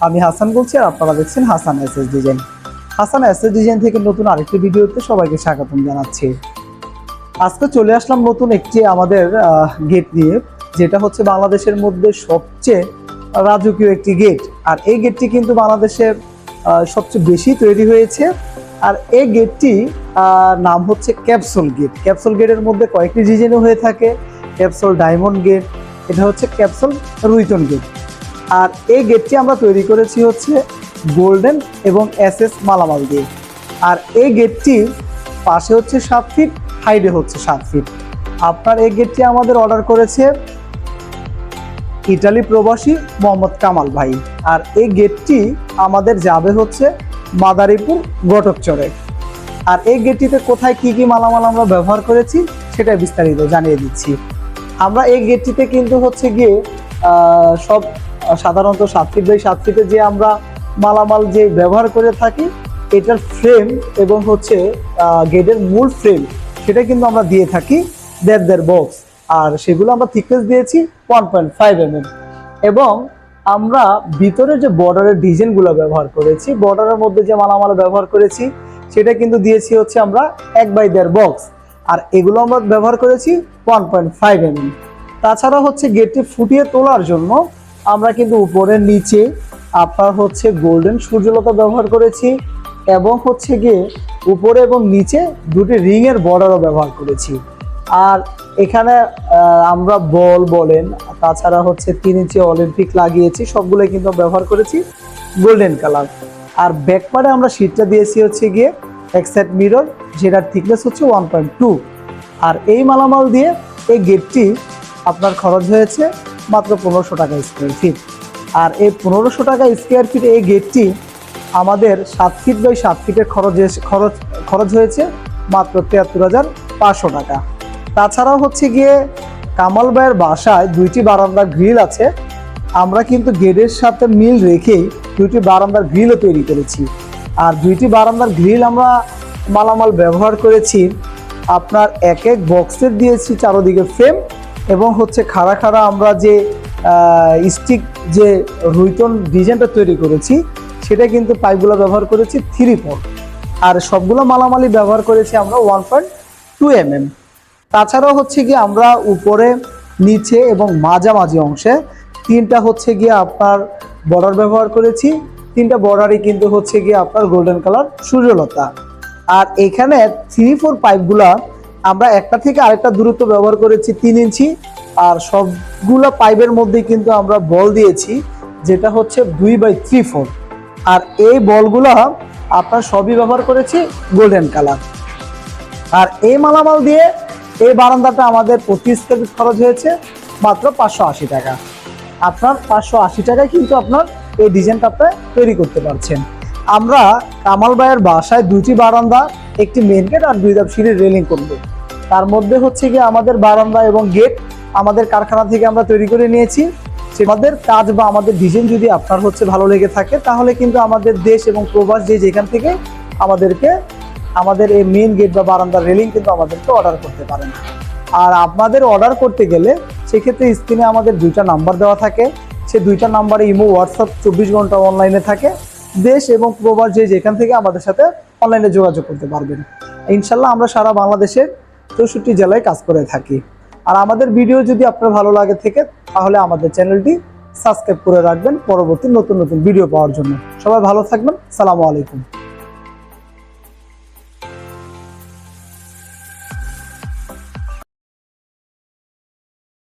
আমি হাসান বলছি আর আপনারা দেখছেন Hasan SS design. Hasan SS design থেকে নতুন আরেকটি ভিডিওতে সবাইকে স্বাগতম জানাচ্ছি। আজকে চলে আসলাম নতুন একটি আমাদের গেট নিয়ে, যেটা হচ্ছে বাংলাদেশের মধ্যে সবচেয়ে রাজকীয় একটি গেট। আর এই গেটটি কিন্তু বাংলাদেশের সবচেয়ে বেশি তৈরি হয়েছে। আর এই গেটটি নাম হচ্ছে ক্যাপসুল গেট। ক্যাপসুল গেটের মধ্যে কয়েকটি ডিজাইন হয়ে থাকে। ক্যাপসুল ডায়মন্ড গেট, এটা হচ্ছে ক্যাপসুল রুইতন গেট। আর এই গেটটি আমরা তৈরি করেছি হচ্ছে গোল্ডেন এবং এসএস মালামাল দিয়ে। আর এই গেটটি পাশে হচ্ছে 7 ফিট, হাইটে হচ্ছে 7 ফিট। আপনার এই গেটটি আমাদের অর্ডার করেছে ইটালি প্রবাসী মোহাম্মদ কামাল ভাই। আর এই গেটটি আমাদের যাবে হচ্ছে মাদারীপুর ঘটকচরে। আর এই গেটটিতে কোথায় কি কি মালামাল আমরা ব্যবহার করেছি সেটা বিস্তারিত জানিয়ে দিচ্ছি। আমরা এই গেটটিতে কিন্তু হচ্ছে গিয়ে সব সাধারণত 7 ফিট বাই 7 ফিটে যে আমরা মালামাল যে ব্যবহার করে থাকি, এটার ফ্রেম এবং হচ্ছে গেটের মূল ফ্রেম সেটা কিন্তু আমরা দিয়ে থাকি 1.5 বক্স। আর সেগুলো আমরা থিকনেস দিয়েছি 1.5 mm। এবং আমরা ভিতরে যে বর্ডারের ডিজাইনগুলো ব্যবহার করেছি, বর্ডারের মধ্যে যে মালামাল ব্যবহার করেছি সেটা কিন্তু দিয়েছি হচ্ছে আমরা 1/2 বক্স। আর এগুলো আমরা ব্যবহার করেছি 1.5 mm। তাছাড়া হচ্ছে গেটটি ফুটিয়ে তোলার জন্য আমরা কিন্তু উপরে নিচে আপনার হচ্ছে গোল্ডেন সূর্যলতা ব্যবহার করেছি, এবং হচ্ছে গিয়ে উপরে এবং নিচে দুটি রিংয়ের বর্ডারও ব্যবহার করেছি। আর এখানে আমরা বল বলেন, তাছাড়া হচ্ছে 3 ইঞ্চি অলিম্পিক লাগিয়েছি, সবগুলোই কিন্তু ব্যবহার করেছি গোল্ডেন কালার। আর ব্যাকপার্টে আমরা সিটটা দিয়েছি হচ্ছে গিয়ে এক্সাইড মিরর, যেটার থিকনেস হচ্ছে 1.2। আর এই মালামাল দিয়ে এই গেটটি আপনার খরচ হয়েছে মাত্র 1500 টাকা স্কোয়ার ফিট। আর এই 1500 টাকা স্কোয়ার ফিট এই গেটটি আমাদের 7 ফিট বাই 7 ফিটের খরচ হয়েছে মাত্র 73,500 টাকা। তাছাড়াও হচ্ছে গিয়ে কামাল ভাইয়ের বাসায় 2টি বারান্দার গ্রিল আছে। আমরা কিন্তু গেটের সাথে মিল রেখেই 2টি বারান্দার গ্রিলও তৈরি করেছি। আর 2টি বারান্দার গ্রিল আমরা মালামাল ব্যবহার করেছি আপনার এক বক্সের দিয়েছি চারোদিকে ফ্রেম, এবং হচ্ছে খাড়া আমরা যে স্টিক যে রুইতন ডিজাইনটা তৈরি করেছি সেটা কিন্তু পাইপগুলো ব্যবহার করেছি 3/4। আর সবগুলো মালামালি ব্যবহার করেছি আমরা 1.2 mm। তাছাড়াও হচ্ছে গিয়ে আমরা উপরে নিচে এবং মাঝামাঝি অংশে 3টা হচ্ছে গিয়ে আপনার বর্ডার ব্যবহার করেছি। 3টা বর্ডারই কিন্তু হচ্ছে গিয়ে আপনার গোল্ডেন কালার সূর্যলতা। আর এখানে 3/4 পাইপগুলা আমরা একটা থেকে আরেকটা দূরত্ব ব্যবহার করেছি 3 ইঞ্চি। আর সবগুলো পাইপের মধ্যে কিন্তু আমরা বল দিয়েছি যেটা হচ্ছে 2/3/4। আর এই বলগুলো আপনার সবই ব্যবহার করেছি গোল্ডেন কালার। আর এই মালামাল দিয়ে এই বারান্দাটা আমাদের প্রতি স্কয়ার ফিট খরচ হয়েছে মাত্র 580 টাকা। আপনার 580 টাকায় কিন্তু আপনার এই ডিজাইনটা আপনি তৈরি করতে পারছেন। আমরা কামাল ভাইয়ের বাসায় 2টি বারান্দা, একটি মেন গেট আর 2 ধাপ সিঁড়ির রেলিং করব। তার মধ্যে হচ্ছে গিয়ে আমাদের বারান্দা এবং গেট আমাদের কারখানা থেকে আমরা তৈরি করে নিয়েছি। আমাদের কাজ বা আমাদের ডিজাইন যদি আপনার হচ্ছে ভালো লেগে থাকে, তাহলে কিন্তু আমাদের দেশ এবং প্রবাস যেখান থেকে আমাদের এই মেইন গেট বা বারান্দার রেলিং কিন্তু আমাদেরকে অর্ডার করতে পারেন। আর আপনাদের অর্ডার করতে গেলে সেক্ষেত্রে স্ক্রিনে আমাদের 2টা নাম্বার দেওয়া থাকে। সেই 2টা নাম্বারে ইমো, হোয়াটসঅ্যাপ 24 ঘন্টা অনলাইনে থাকে। দেশ এবং প্রবাস যেখান থেকে আমাদের সাথে অনলাইনে যোগাযোগ করতে পারবেন। ইনশাল্লাহ আমরা সারা বাংলাদেশের 64 জেলায় কাজ করে থাকি। আর আমাদের ভিডিও যদি আপনার ভালো লাগে থেকে, তাহলে আমাদের চ্যানেলটি সাবস্ক্রাইব করে রাখবেন পরবর্তী নতুন ভিডিও পাওয়ার জন্য। সবাই ভালো থাকবেন। আসসালামু আলাইকুম।